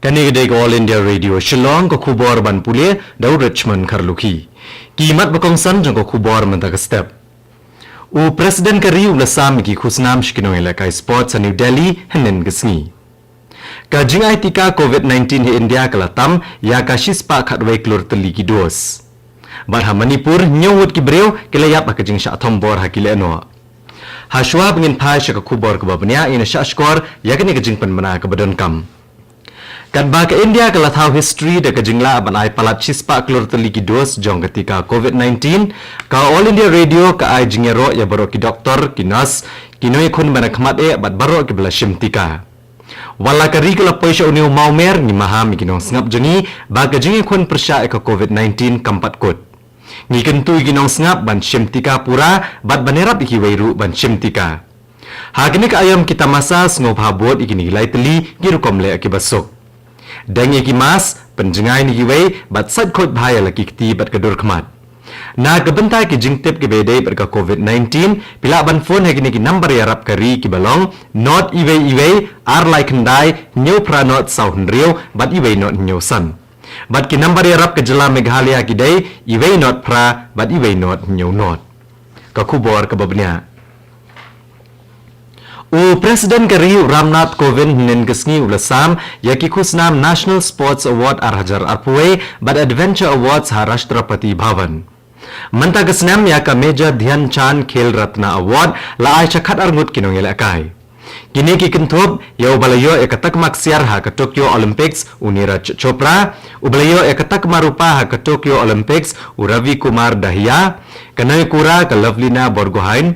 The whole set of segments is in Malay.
Kani kedai All India Radio Shillong ko khubor ban pule dau Richmond Kharlukhi. Kimat bakongsan jong ko khubor menta step. U President kari ulasam ki khusnam shkino elaka sports New Delhi hanen gisngi. Ka jingai tika COVID-19 hi India kalatam ya ka shispa khatwai klur teli ki dos. Barha Manipur nyawut ki breu kelayap ka jing sha thombor hakile no. Hashwa bengin phai sha ka khubor ka babnya ina sha skor ya kani ka jing panmana ka badon kam. Kan ba ke India kala thau history de ke jingla ban ai palat chispa klur teli ki dos jong ketika COVID-19 ka All India Radio ka ai jingero ya baro ki doktor ki nurse ki noi khun bana khmat e bat baro ki bla shimtika wala ka ri kala poisha uniu maumer ni maham ki nong snap jeni ba ke jingi khun persha e ka COVID-19 kampat kot ni kentu ki nong snap ban shimtika pura bat banerap ki weiru ban shimtika hakini ka ayam kita masa ngop habot ikini lai teli ki rukom le ki basuk Dangi ki mas penjengai ni kiwei bat sat khot bhai la ki kti bat kadur khmat na kebentai ki jingtip ki bede bat ka COVID-19 pila ban phone he ki number ya rap kari ki balong not iwei ar like ndai new pranot sound rio bat iwei not new san bat ki number ya rap ke jela Meghalaya ki dei iwei not pra bat iwei not new not ka khubor ka babnya U Presiden kari Ramnath Kovind nen gesngi ulasam yaki khusnam National Sports Award arhajar arpuwe bad Adventure Awards Harashtrapati Bhavan. Manta gesnam yaka Major Dhyan Chand Khel Ratna Award la ai chakhat arngut kinong elakai. Kini ki kenthop ya ubalayo ekatak maksiar ha ke Tokyo Olympics Uniraj Chopra, ubalayo ekatak marupa ha ke Tokyo Olympics Ravi Kumar Dahiya, kanai kura ke Lovelina Borgohain,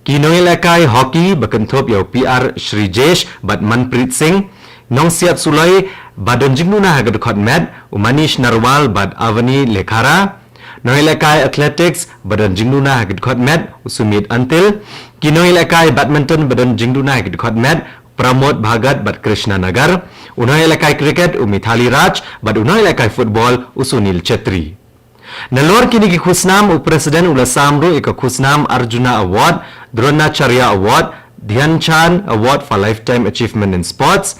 Kinoi lakai hoki berkentup yau PR Shri Jesh bad Manpreet Singh, Nong Siat Sulai badon jingnuna hagad khot med, Umanish Narwal bad Avani Lekhara, Noi lakai athletics badon jingnuna hagad khot med, Sumit Antil, Kinoi lakai badminton badon jingnuna hagad khot med, Pramod Bhagat bad Krishna Nagar, Unoi lakai cricket Mithali Raj bad Unoi lakai football Sunil Chetri. Nalor kini ki khusnam u Presiden ulasam ro eka khusnam Arjuna Award, Dronacharya Award, Dhyan Chand Award for Lifetime Achievement in Sports,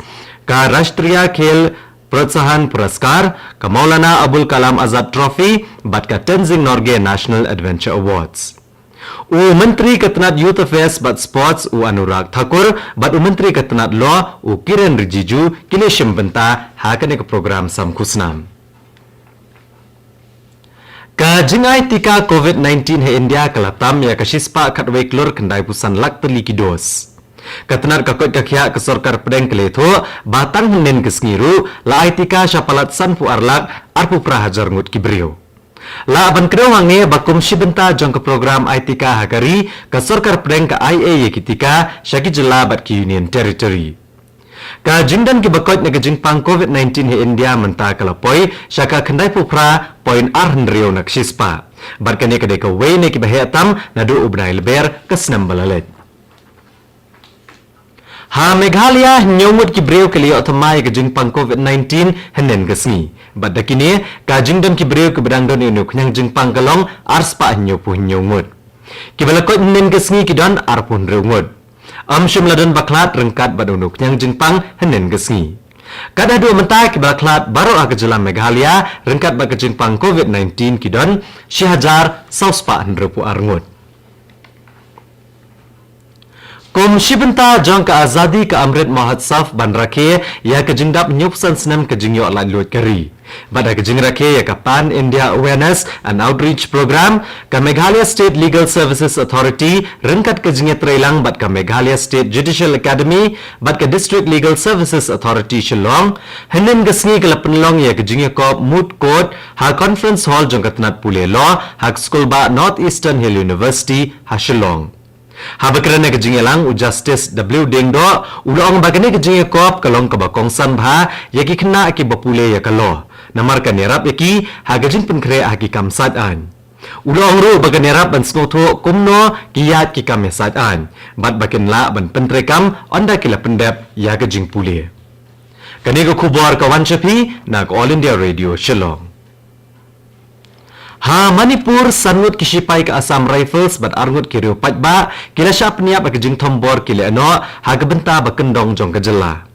ka Rashtriya Khel Protsahan Puraskar, ka Maulana Abul Kalam Azad Trophy, bat ka Tenzing Norgay National Adventure Awards. U Menteri Ketenat Youth Affairs bat Sports u Anurag Thakur, bat u Menteri Ketenat Law u Kiren Rijiju kini shimbenta hakane ke program sam khusnam. Ka jingai tika COVID-19 he India kalatam ya kashispa khatwei klur kendai pusan lak teli kidos. Katenar kakot kakhya ke sorkar pedeng keletho batang henen kesngiru la ai tika syapalat san pu arlak arpu prahajar ngut kibriu. La ban kreu hange bakum shibenta jong ke program ai tika hakari ke sorkar pedeng ke IA ye kitika syaki jela bat ki Union Territory. Ka jingdan ki bakot na jingpang COVID-19 he India menta kalapoi syaka kendai pupra poin arhendrio nak shispa. Barkani kedai ka wei ne ki bahetam nadu ubnai leber kesnam balalet. Ha Meghalaya nyomut ki breu ke liok thamai ke jingpang COVID-19 henen gesngi. Bad dakini ka jingdan ki breu ke bedangdon inu kenyang jingpang kalong arspa nyopuh nyomut. Ki balakot nen gesngi ki don arpun reungut. Amshum ladan baklat rengkat badunuk yang jingpang henen gesngi. Kada dua mentai ke baklat baru aga jelam Meghalaya rengkat bak jingpang COVID-19 kidon syihajar sauspa henrepu arngut. Kum shibenta jong ka azadi ka Amrit Mahotsaf ban rakhe ya ke jingdap nyupsan senam ke jingyo la lut kari. Bada ke jing rakhe ya ka Pan India Awareness and Outreach Program ka Meghalaya State Legal Services Authority rengkat ke jingya trailang bat ka Meghalaya State Judicial Academy bat ka District Legal Services Authority Shillong henen gesngi ke lapenlong ya ke jingya kop moot court ha conference hall jong ka tenat pule law ha school ba North Eastern Hill University ha Shillong. Habakrane ke jingelang u Justice W Dingdo ulong bagane ke jinge kop kalong ka bakong san bha yaki khna ki bapule ya kalo namar ka nerap yaki hagajin penkre hagi kamsat an ulong ru bagane rap ban snotho kumno kiyat ki kamesat an bat bakin la ban pentrekam onda kila pendap ya ke jing pule kane ko khubor ka wanchapi na All India Radio Shillong. Ha Manipur sangut kishipai ke Assam Rifles bat arngut kirio patba kila syap niap ke jing thombor kila ano ha gebenta bakendong jong kejela.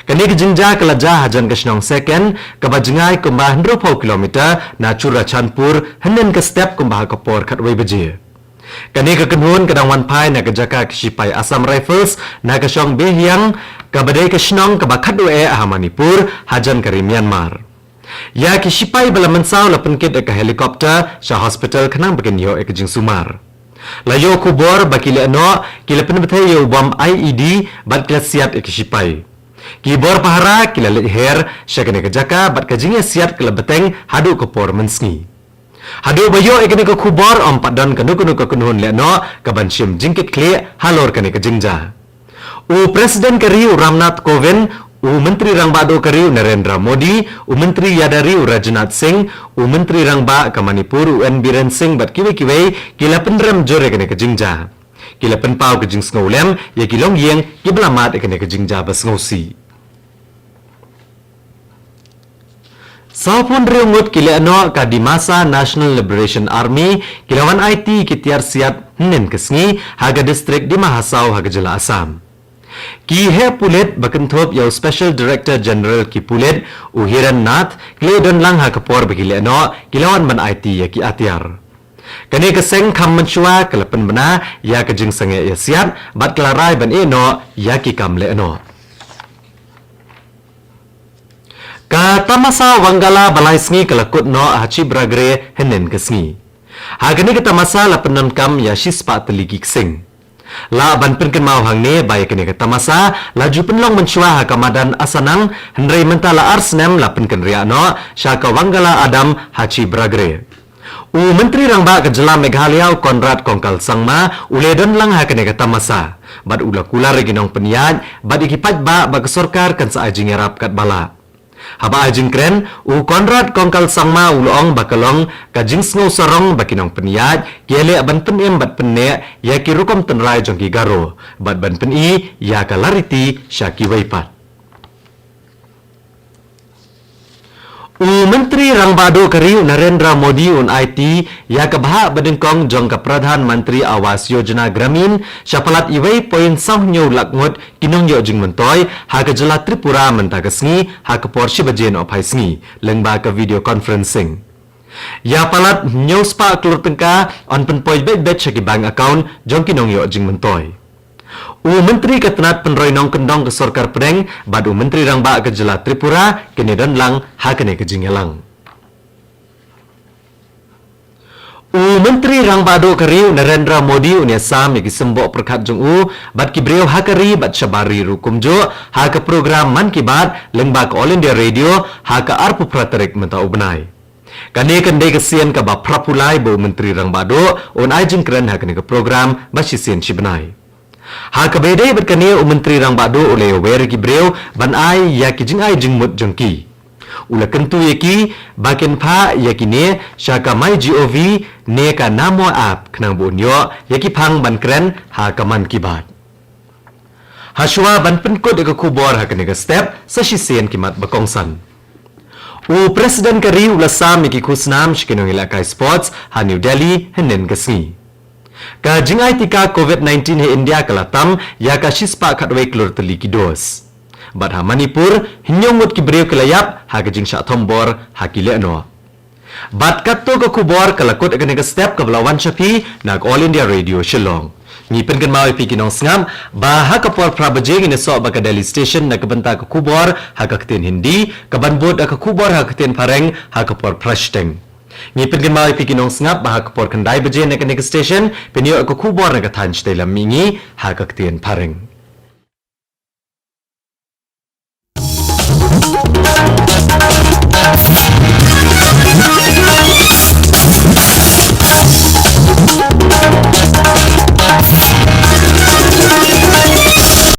Kani ke jingja kelaja hajan ke senong second ke bajengai kumbah 100 kilometer na Chura Chanpur henen ke step kumbah kapor kat wei beje. Kani ke kenhun ke dangwan pai na ke jaka ke sipai Assam Rifles na ke syong behiang ke badai ke senong ke bakat doe Manipur hajan ke Myanmar. Ya ke sipai bala mensau la penkit ke helikopter Shah Hospital kenang bekenyo ke jing Sumar. Layo kubor bakile no kila penbetai yo bom IED bat kila siat ke sipai. Kibor pahara kila leher syakane ke jaka bat kajingnya siat kila beteng hadu ke por mensngi. Hadu bayo ikene ke kubor om padon kanu ke kunhun le no ke banshim jingkit kle halor kane ke jingja. Presiden Kariu Ramnath Kovind, Menteri Rangbado Kariu Narendra Modi, Menteri Yadariu Rajnath Singh, Menteri Rangba ke Manipur UN Biren Singh bat kiwe kila penrem jore kane ke jingja. Kila penpau ke jing snolem ya kilong yeng kiblamat kane ke jingja bas ngosi. Saupun reungut kila no ka di masa National Liberation Army kilawan IT kitiar siat henen kesngi haga distrik di Mahasau haga jela Assam. Ki he pulet bakentop yau Special Director General ki pulet Uhiran Nath kledon lang ha kapor bakila no kilawan man IT ya ki atiar. Kani keseng kam menchua kelapen bena ya ke jing sange ya siat bat kelarai ban no ya ki kam le no. Ka tamasa wanggala balai sngi kelakut no hachi bragre henen kesngi. Hagani ke tamasa la penan kam ya shispa teligi kesing. La ban penken mau hang ne bay kene ke tamasa laju penlong menchua ha kamadan asanang hendrei mentala arsnem la penken ria no syaka wanggala adam hachi bragre. Menteri Rangba ke Jela Meghalaya Konrad Kongkal Sangma uledon lang ha kene ke tamasa. Bad ula kula reginong peniat bad ikipat ba kesorkar kan sa ajing erap kat bala. Haba ajing kren Konrad Kongkal Sangma ulong bakalong kajing sngo sorong bakinong peniat kiele aban penem bat penne ya kirukom tenrai jongki garo bat ban peni ya kalariti syaki waipat. Menteri Rangbado Kariu Narendra Modi IT ya kebaha badengkong jong ke Pradhan Mantri Awas Yojana Gramin syapalat iwei poin sahnyo lakngot kinong yo jing mentoy ha ke Jela Tripura mentakesngi ha ke Porsche bajen opai sngi lengba ke video conferencing. Ya palat news pa klur tengka on penpoi bet syaki bank account jong kinong yo jing mentoy. Menteri ketenat penroy nong kendong ke sorkar pedeng badu Menteri Rangba ke Jela Tripura kene don lang ha kene ke jingelang. Menteri Rangbado Kariu Narendra Modi unia sam yaki sembok perkat jong bat kibreu ha kari bat syabari rukumjo ha ke program Man Ki Baat lengba ke All India Radio ha ke arpu praterik mentau benai. Kane kendai kesian ke ba prapulai bo Menteri Rangbado on ajeng keren ha kene ke program basisian cibenai. Ha kabedai berkani Menteri Rangbado oleh wer gibreu ban ai ya kijing ai jingmut jengki. Ula kentu yaki bakin pha yakine syaka mai gov ne ka namo app knang bonyo yaki phang ban kren ha kaman kibat. Hashwa ban penkot ke kubor ha kene step sa sisien kimat bakongsan. Presiden Kariu lasam yaki khusnam shkinong ilakai sports ha New Delhi henen kesngi. Ka jingai tika COVID-19 he India kalatam ya ka shispa katwe klur teliki dos. Bat ha Manipur hinyongut ki breu kelayap ha ka jing syak thombor ha kile no. Bat katto ka kubor kalakut akan ke step ka belawan syapi nak All India Radio Shillong. Ni pengen mau pi kinong sngam ba ha ka por prabaje ngine so ba ka Delhi station nak benta ka kubor ha ka keten Hindi ka banbot ka kubor ha keten Pareng ha ka por prashteng. Ni pengen mau pi kinong sngap ba ha ka por kendai baje nak station penio ka kubor nak thanch telam mingi ha ka keten Pareng.